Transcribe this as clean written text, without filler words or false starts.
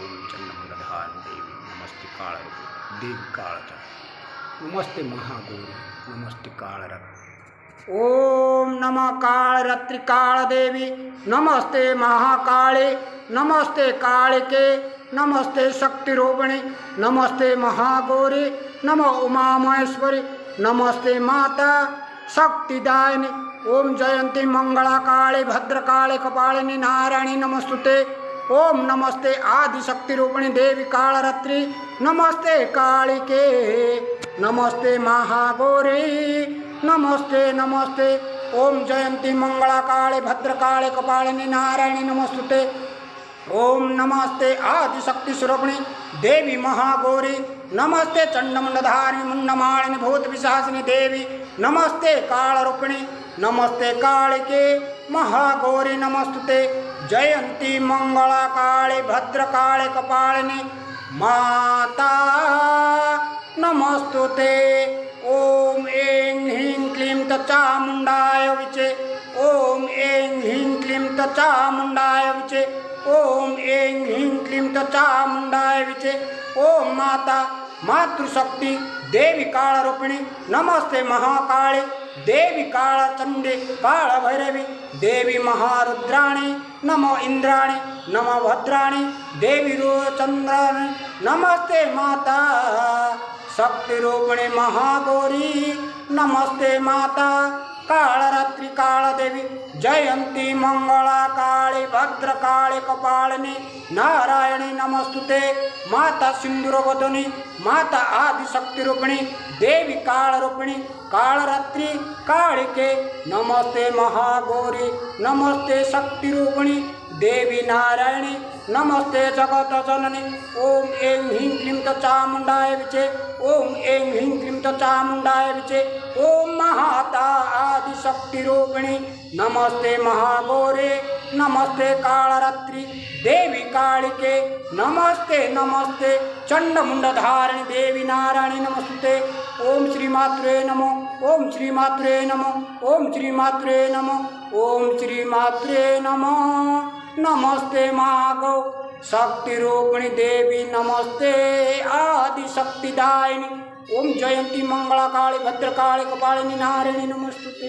ओम चंडमुंडधारिणी देवी नमस्ते काल देवी कालच नमस्ते महागौरी नमस्ते कालरत्न। ओम नमः कालरात्रि काल देवी नमस्ते महाकाले नमस्ते कालिके नमस्ते शक्तिरूपिणी नमस्ते महागौरी नमो उमा महेश्वरी नमस्ते माता शक्तिदायिनी। ओम जयंती मंगला काली भद्रकाली कपालिनी नारायणी नमस्तुते। ओम नमस्ते आदिशक्ति रूपिणी देवी कालरात्रि नमस्ते कालिके नमस्ते महागौरी नमस्ते नमस्ते। ओम जयंती मंगला काली भद्रकाली कपालिनी नारायणी नमस्तुते। ओम नमस्ते आदिशक्ति स्वरूपिणी देवी महागौरी नमस्ते चंडमुंडधारिणी मुंडमालिनी भूत विशासिनी देवी नमस्ते कालरूपिणी नमस्ते कालिके महागौरी नमस्तुते। जयंती मंगला काली भद्रकाली कपालिनी माता नमस्तुते। ओम ऐं ह्रीं क्लीं चामुंडाय विचे ओम ऐं ह्रीं क्लीं चामुंडाय विचे ओम ऐं ह्रीं क्लीं चामुंडाय विचे। ओम माता मातृशक्ति देवी कालरूपिणी नमस्ते महाकाली देवी कालचंडी कालभैरवी देवी महारुद्राणी नमो इंद्राणी नमो भद्राणी देवी चंद्राणी नमस्ते माता शक्तिरूपिणी महागौरी नमस्ते माता कालरात्रि कालदेवी। जयंती मंगला काली भद्रकाली कपालिनी नारायणी नमस्तुते। माता सिंदूरवदनी माता आदिशक्तिरूपिणी देवी कालरूपिणी कालरात्रि कालिके नमस्ते महागौरी नमस्ते शक्तिरूपिणी देवी नारायणी नमस्ते जगत जननी। ओम ऐं ह्रीं क्लीं चामुंडाय विचे ओम ऐं ह्रीं क्लीं चामुंडाय विचे। ओम महाता आदिशक्ति रूपिणी नमस्ते महागौरी नमस्ते कालरात्रि देवी कालिके नमस्ते नमस्ते चंडमुंडधारिणी देवी नारायणी नमस्ते। ओम श्री मात्रे नमो ओम श्री मात्रे नमो ओम श्री मात्रे नमो ओम श्री मात्रे नमो। नमस्ते महागौ शक्तिरूपिणी देवी नमस्ते आदिशक्तिदायिनी। ओम जयंती मंगला काली भद्रकाली कपालिनी नारायणी नमस्तुते।